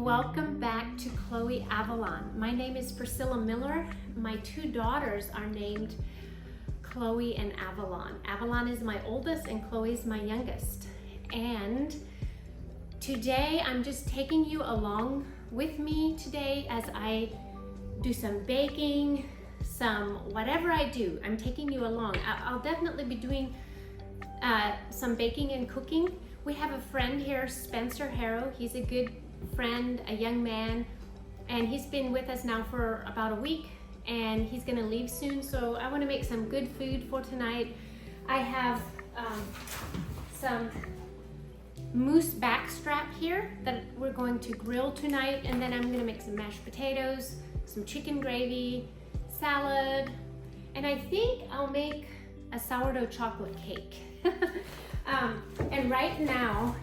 Welcome back to Chloe Avalon. My name is Priscilla Miller. My two daughters are named Chloe and Avalon. Avalon is my oldest and Chloe is my youngest. And today I'm just taking you along with me today as I do some baking, some whatever I do. I'm taking you along. I'll definitely be doing some baking and cooking. We have a friend here, Spencer Harrow. He's a good friend, a young man, and he's been with us now for about a week and he's gonna leave soon, so I want to make some good food for tonight. I have some moose backstrap here that we're going to grill tonight, and then I'm gonna make some mashed potatoes, some chicken gravy, salad, and I think I'll make a sourdough chocolate cake. And right now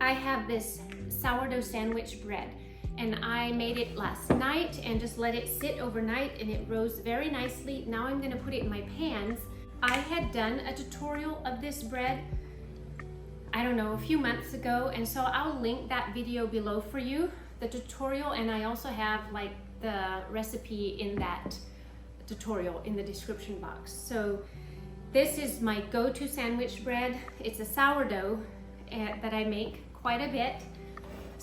I have this sourdough sandwich bread, and I made it last night and just let it sit overnight, and it rose very nicely. Now I'm gonna put it in my pans. I had done a tutorial of this bread, I don't know, a few months ago, and so I'll link that video below for you, the tutorial, and I also have like the recipe in that tutorial in the description box. So this is my go-to sandwich bread. It's a sourdough that I make quite a bit.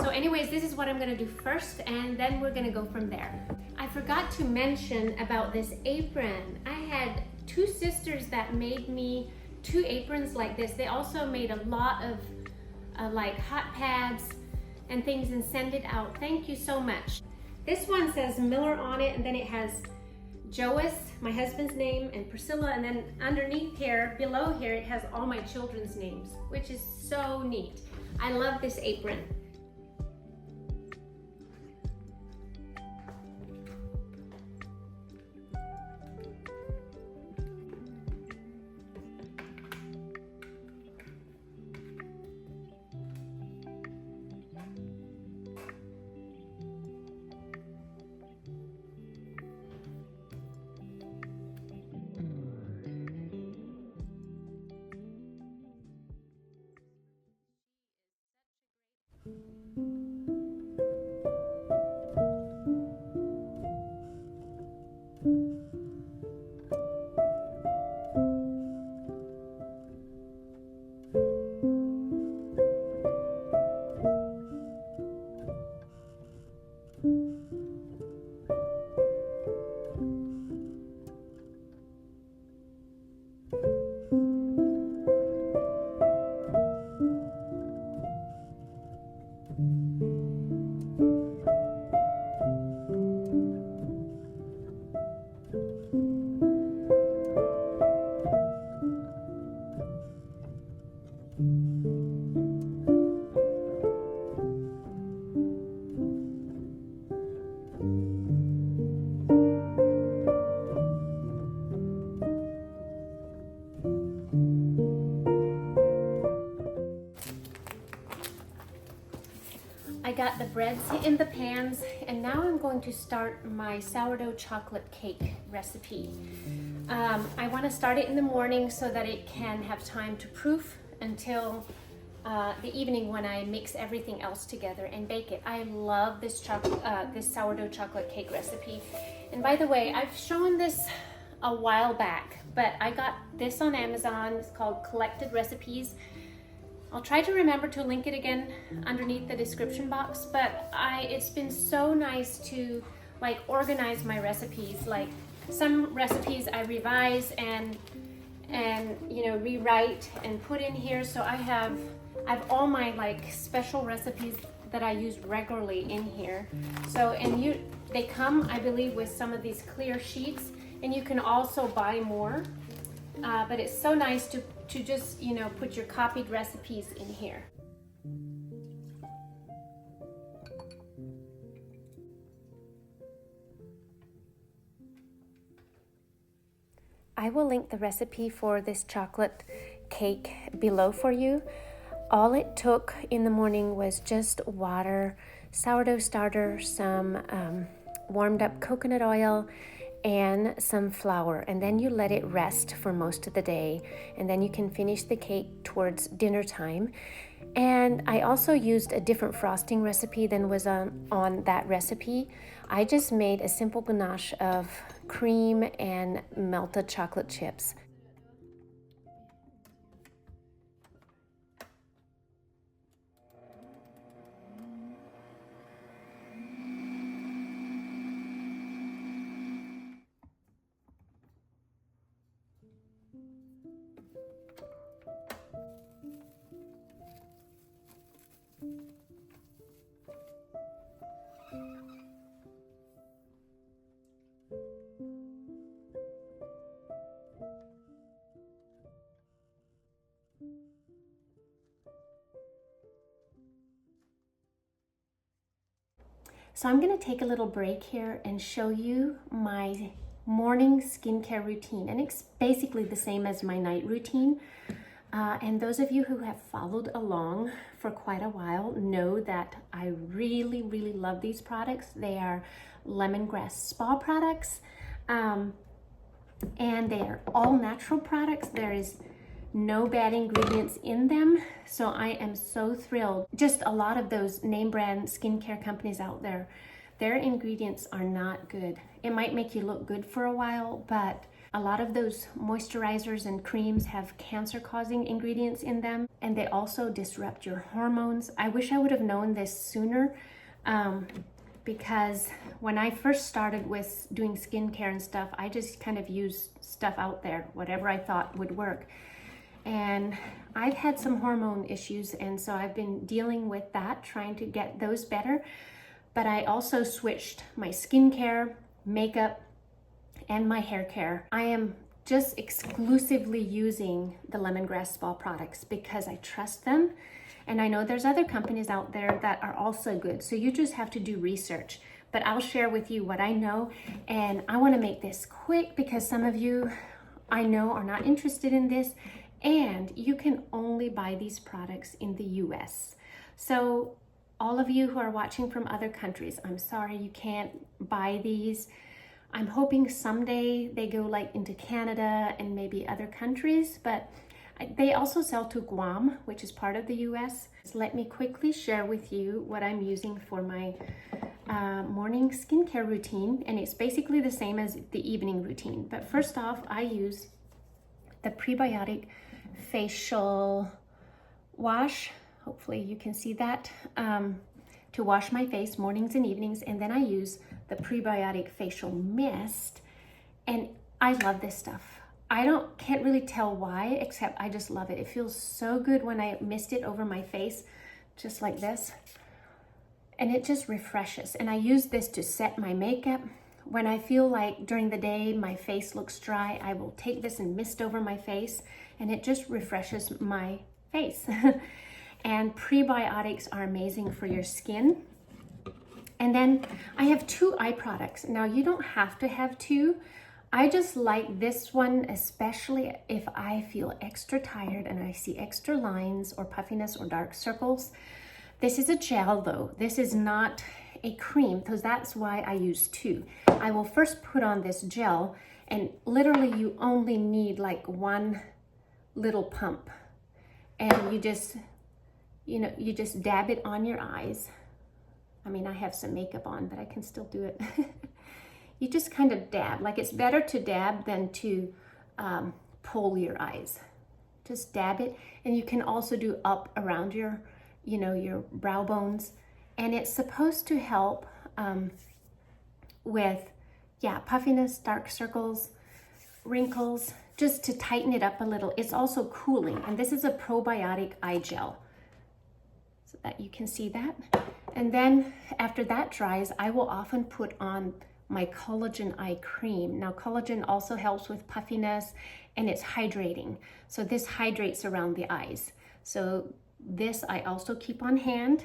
So anyways, this is what I'm gonna do first, and then we're gonna go from there. I forgot to mention about this apron. I had two sisters that made me two aprons like this. They also made a lot of like hot pads and things and send it out. Thank you so much. This one says Miller on it, and then it has Joas, my husband's name, and Priscilla, and then underneath here, below here, it has all my children's names, which is so neat. I love this apron. I got the breads in the pans, and now I'm going to start my sourdough chocolate cake recipe. I want to start it in the morning so that it can have time to proof until the evening when I mix everything else together and bake it. I love this this sourdough chocolate cake recipe. And by the way, I've shown this a while back, but I got this on Amazon. It's called Collected Recipes. I'll try to remember to link it again underneath the description box, but it's been so nice to like organize my recipes. Like some recipes I revise and you know, rewrite and put in here. So I've all my like special recipes that I use regularly in here. So, and they come, I believe, with some of these clear sheets, and you can also buy more. But it's so nice to just, you know, put your copied recipes in here. I will link the recipe for this chocolate cake below for you. All it took in the morning was just water, sourdough starter, some warmed up coconut oil, and some flour, and then you let it rest for most of the day, and then you can finish the cake towards dinner time. And I also used a different frosting recipe than was on that recipe. I just made a simple ganache of cream and melted chocolate chips. So I'm going to take a little break here and show you my morning skincare routine. And it's basically the same as my night routine. And those of you who have followed along for quite a while know that I really, really love these products. They are lemongrass spa products. And they are all natural products. There is no bad ingredients in them. So I am so thrilled. Just a lot of those name brand skincare companies out there, their ingredients are not good. It might make you look good for a while, but a lot of those moisturizers and creams have cancer causing ingredients in them, and they also disrupt your hormones. I wish I would have known this sooner, because when I first started with doing skincare and stuff, I just kind of used stuff out there, whatever I thought would work. And I've had some hormone issues, and so I've been dealing with that, trying to get those better. But I also switched my skincare, makeup, and my hair care. I am just exclusively using the lemongrass spa products because I trust them. And I know there's other companies out there that are also good. So you just have to do research. But I'll share with you what I know. And I want to make this quick because some of you I know are not interested in this. And you can only buy these products in the US. So all of you who are watching from other countries, I'm sorry you can't buy these. I'm hoping someday they go like into Canada and maybe other countries, but they also sell to Guam, which is part of the US. So let me quickly share with you what I'm using for my morning skincare routine. And it's basically the same as the evening routine. But first off, I use the prebiotic facial wash. Hopefully you can see that, to wash my face mornings and evenings. And then I use the prebiotic facial mist, and I love this stuff. Can't really tell why, except I just love it. It feels so good when I mist it over my face, just like this. And it just refreshes. And I use this to set my makeup. When I feel like during the day my face looks dry, I will take this and mist over my face, and it just refreshes my face. And prebiotics are amazing for your skin. And then I have 2 eye products. Now you don't have to have 2. I just like this one, especially if I feel extra tired and I see extra lines or puffiness or dark circles. This is a gel though. This is not a cream, because that's why I use 2. I will first put on this gel, and literally you only need like 1 little pump, and you just dab it on your eyes. I mean, I have some makeup on, but I can still do it. You just kind of dab. Like, it's better to dab than to pull your eyes. Just dab it. And you can also do up around your brow bones. And it's supposed to help with, puffiness, dark circles, wrinkles, just to tighten it up a little. It's also cooling. And this is a probiotic eye gel, so that you can see that. And then after that dries, I will often put on my collagen eye cream. Now, collagen also helps with puffiness, and it's hydrating. So this hydrates around the eyes. So this I also keep on hand.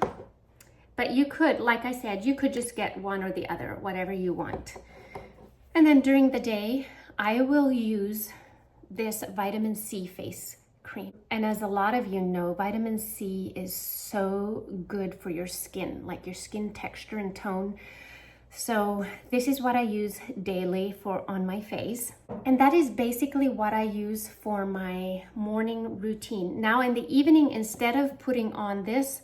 But you could, like I said, you could just get one or the other, whatever you want. And then during the day, I will use this vitamin C face cream. And as a lot of you know, vitamin C is so good for your skin, like your skin texture and tone. So this is what I use daily on my face. And that is basically what I use for my morning routine. Now in the evening, instead of putting on this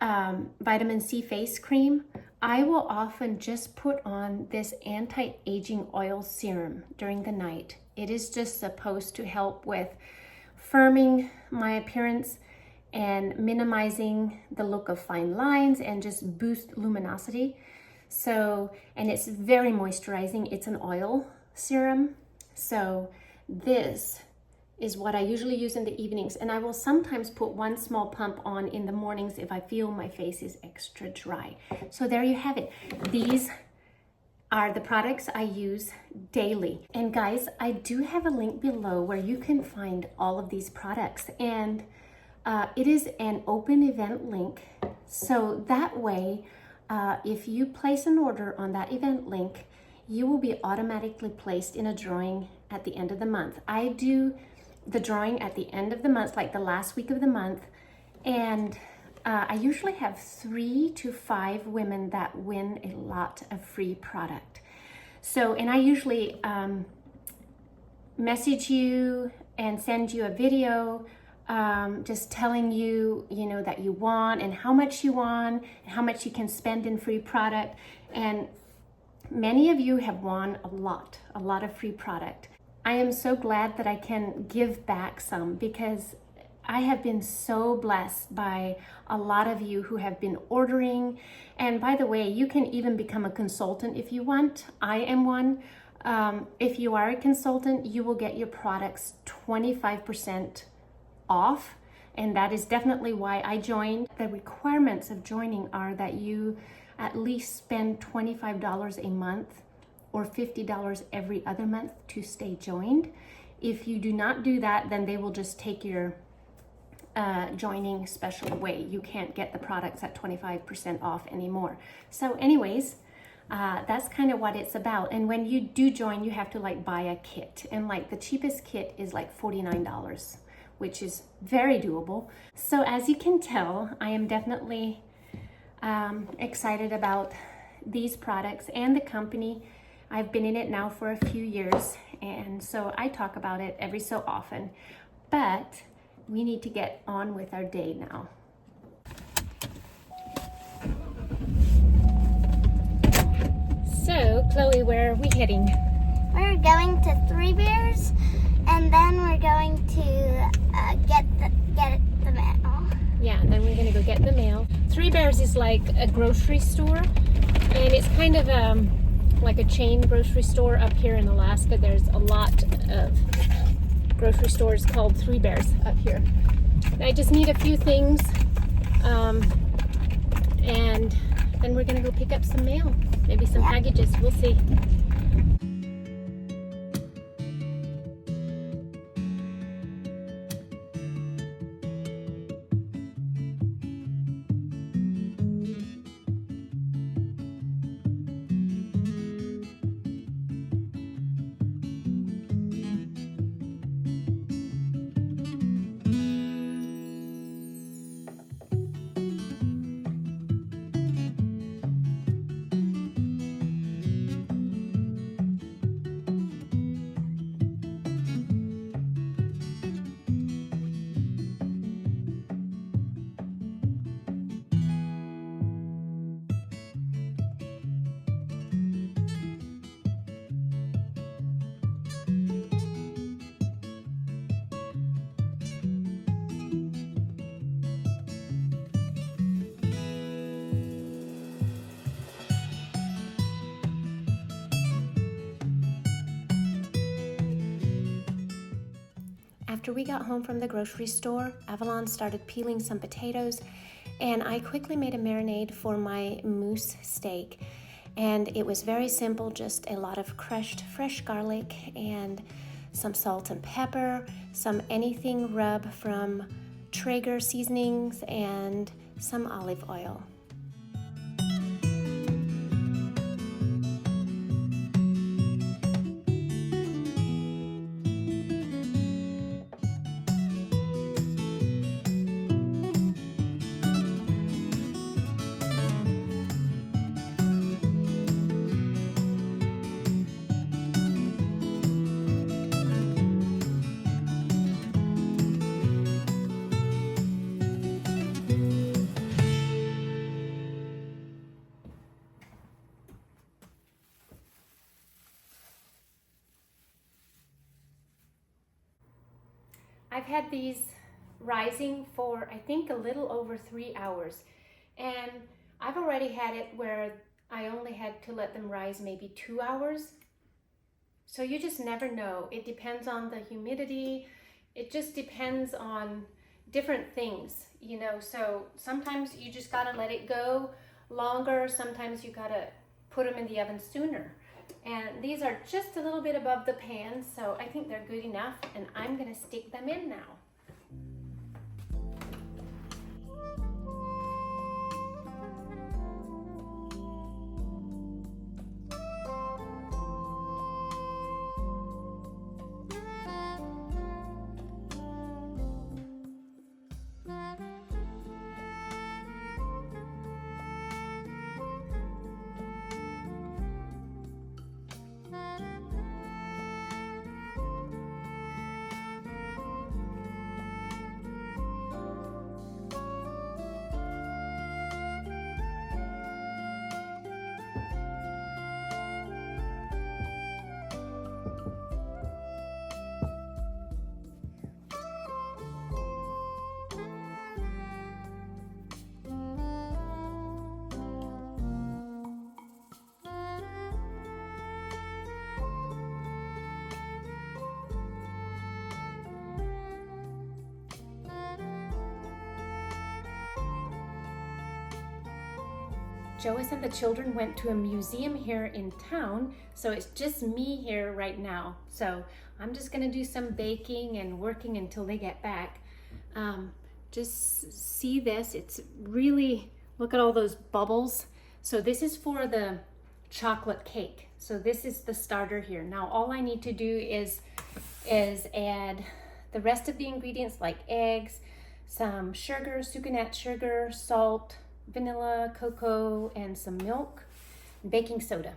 vitamin C face cream, I will often just put on this anti-aging oil serum during the night. It is just supposed to help with firming my appearance and minimizing the look of fine lines and just boost luminosity. So, and it's very moisturizing. It's an oil serum. So this is what I usually use in the evenings. And I will sometimes put one small pump on in the mornings if I feel my face is extra dry. So there you have it. These are the products I use daily. And guys, I do have a link below where you can find all of these products. And it is an open event link. So that way, if you place an order on that event link, you will be automatically placed in a drawing at the end of the month. I do the drawing at the end of the month, like the last week of the month, and I usually have 3 to 5 women that win a lot of free product. So, and I usually message you and send you a video just telling you, that you want and how much you want and how much you can spend in free product. And many of you have won a lot of free product. I am so glad that I can give back some, because I have been so blessed by a lot of you who have been ordering. And by the way, you can even become a consultant if you want. I am one. If you are a consultant, you will get your products 25% off, and that is definitely why I joined. The requirements of joining are that you at least spend $25 a month or $50 every other month to stay joined. If you do not do that, then they will just take your joining special away. You can't get the products at 25% off anymore. So anyways, that's kind of what it's about. And when you do join, you have to buy a kit, and the cheapest kit is $49, which is very doable. So as you can tell, I am definitely excited about these products and the company. I've been in it now for a few years, and so I talk about it every so often. But we need to get on with our day now. So, Chloe, where are we heading? We're going to Three Bears, and then we're going to get the mail. Yeah, then we're gonna go get the mail. Three Bears is like a grocery store, and it's kind of like a chain grocery store up here in Alaska. There's a lot of grocery stores called Three Bears up here. I just need a few things, and then we're gonna go pick up some mail, maybe some packages, we'll see. After we got home from the grocery store, Avalon started peeling some potatoes, and I quickly made a marinade for my moose steak. And it was very simple, just a lot of crushed fresh garlic and some salt and pepper, some anything rub from Traeger seasonings, and some olive oil. I've had these rising for I think a little over 3 hours, and I've already had it where I only had to let them rise maybe 2 hours. So you just never know. It depends on the humidity. It just depends on different things, you know. So sometimes you just gotta let it go longer. Sometimes you gotta put them in the oven sooner. And these are just a little bit above the pan, so I think they're good enough, and I'm gonna stick them in now. Joyce and the children went to a museum here in town, so it's just me here right now. So I'm just gonna do some baking and working until they get back. Just see this, it's really, look at all those bubbles. So this is for the chocolate cake. So this is the starter here. Now all I need to do is add the rest of the ingredients like eggs, some sugar, sucanat sugar, salt, vanilla, cocoa, and some milk, baking soda.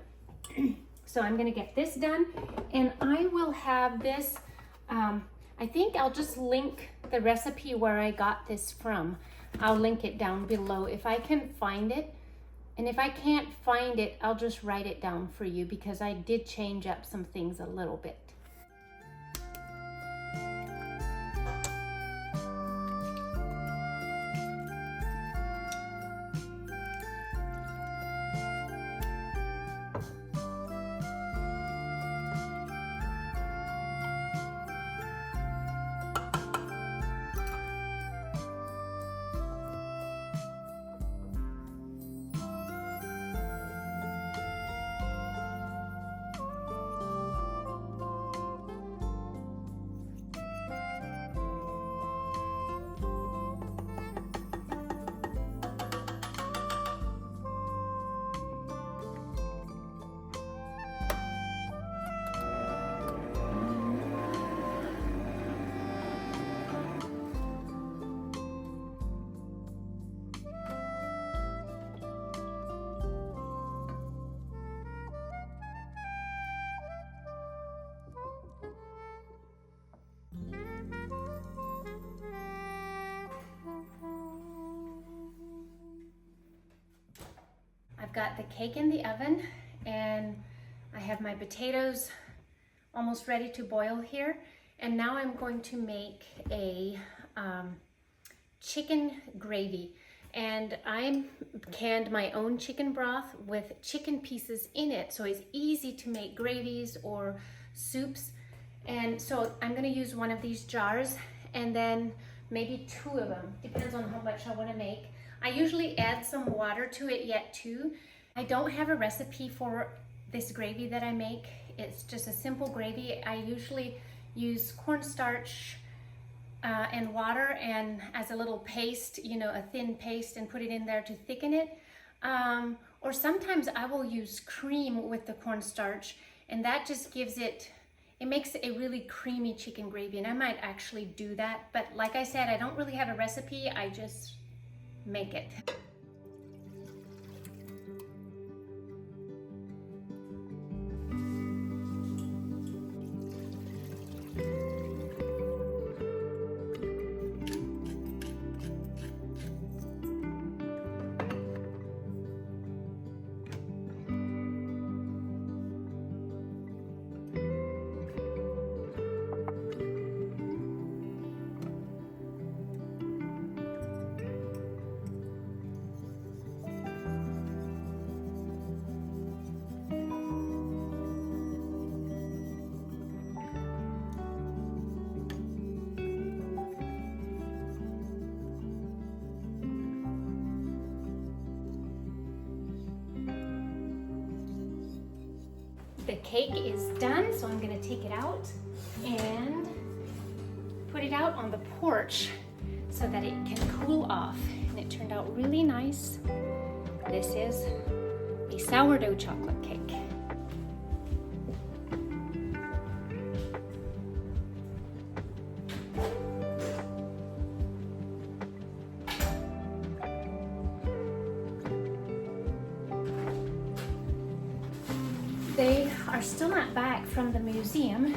So I'm gonna get this done, and I will have this, I think I'll just link the recipe where I got this from. I'll link it down below if I can find it, and if I can't find it, I'll just write it down for you because I did change up some things a little bit. I've got the cake in the oven, and I have my potatoes almost ready to boil here. And now I'm going to make a chicken gravy. And I canned my own chicken broth with chicken pieces in it, so it's easy to make gravies or soups. And so I'm gonna use one of these jars, and then maybe 2 of them, depends on how much I wanna make. I usually add some water to it yet too. I don't have a recipe for this gravy that I make. It's just a simple gravy. I usually use cornstarch and water and as a little paste, you know, a thin paste, and put it in there to thicken it. Or sometimes I will use cream with the cornstarch, and that just gives it, it makes a really creamy chicken gravy, and I might actually do that. But like I said, I don't really have a recipe, I just make it. the cake is done, so I'm gonna take it out and put it out on the porch so that it can cool off. And it turned out really nice. This is a sourdough chocolate cake. They are still not back from the museum,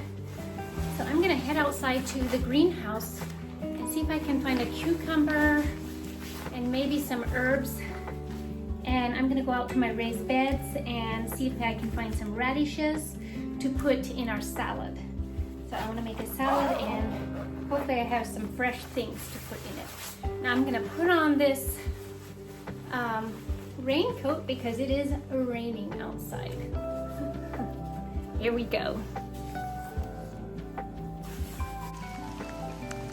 so I'm gonna head outside to the greenhouse and see if I can find a cucumber and maybe some herbs. And I'm gonna go out to my raised beds and see if I can find some radishes to put in our salad. So I wanna make a salad and hopefully I have some fresh things to put in it. Now I'm gonna put on this raincoat because it is raining outside. Here we go.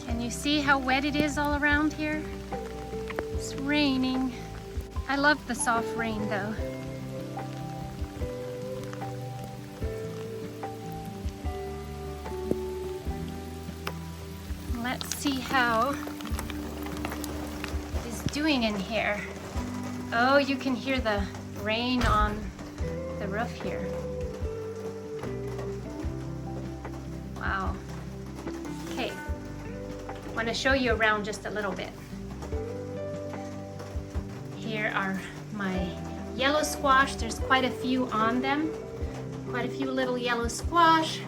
Can you see how wet it is all around here? It's raining. I love the soft rain though. Let's see how it's doing in here. Oh, you can hear the rain on the roof here. Wow. Okay, I want to show you around just a little bit. Here are my yellow squash. There's quite a few on them. Quite a few little yellow squash.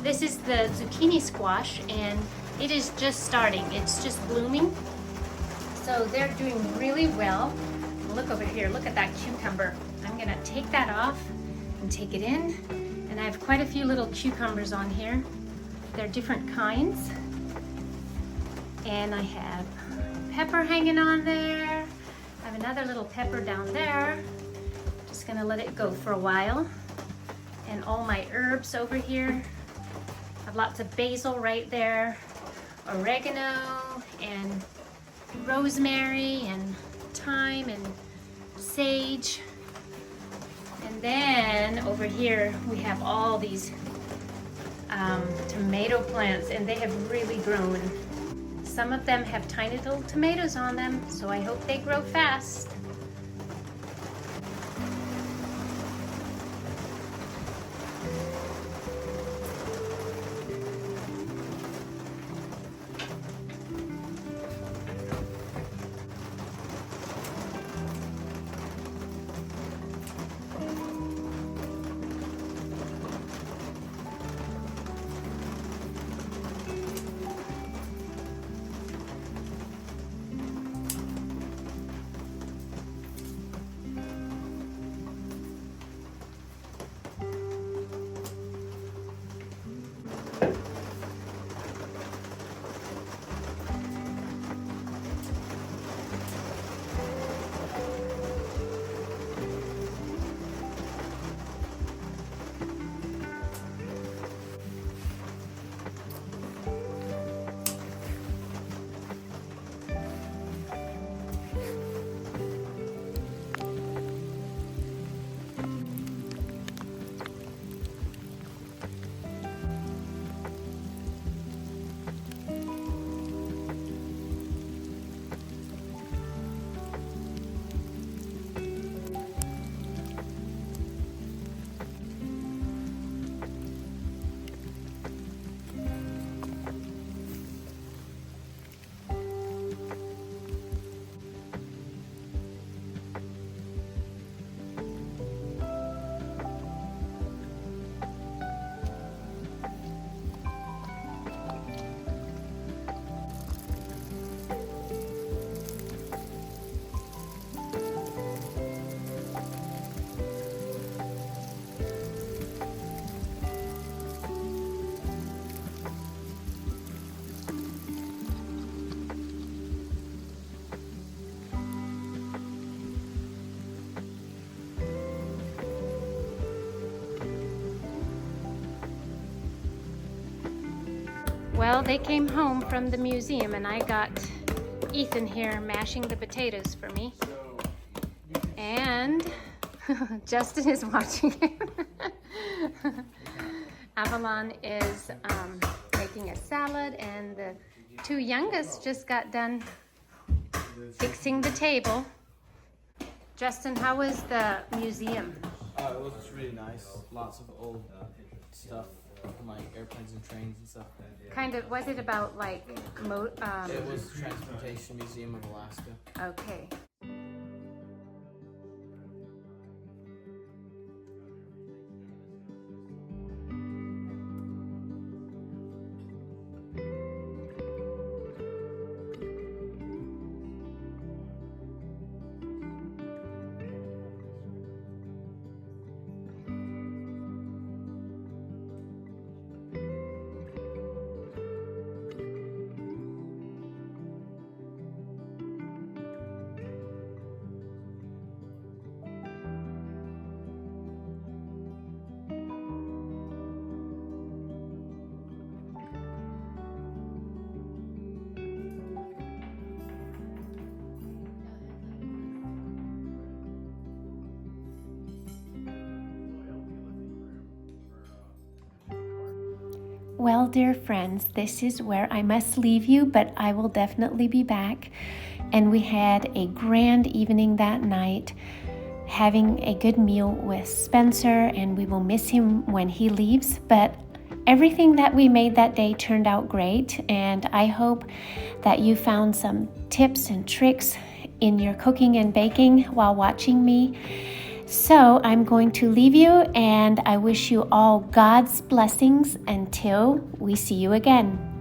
This is the zucchini squash and it is just starting. It's just blooming. So they're doing really well. Look over here, look at that cucumber. I'm gonna take that off and take it in. And I have quite a few little cucumbers on here. They're different kinds. And I have pepper hanging on there. I have another little pepper down there. Just gonna let it go for a while. And all my herbs over here. I have lots of basil right there. Oregano and rosemary and thyme and sage. And then over here we have all these tomato plants and they have really grown. Some of them have tiny little tomatoes on them, so I hope they grow fast. Well, they came home from the museum and I got Ethan here mashing the potatoes for me. And Justin is watching him. Avalon is making a salad, and the two youngest just got done fixing the table. Justin, how was the museum? It was really nice. Lots of old stuff from like airplanes and trains and stuff. Kind of, was it about like, It was Transportation Museum of Alaska. okay. Well, dear friends, this is where I must leave you, but I will definitely be back. And we had a grand evening that night, having a good meal with Spencer, and we will miss him when he leaves. But everything that we made that day turned out great, and I hope that you found some tips and tricks in your cooking and baking while watching me. So I'm going to leave you, and I wish you all God's blessings until we see you again.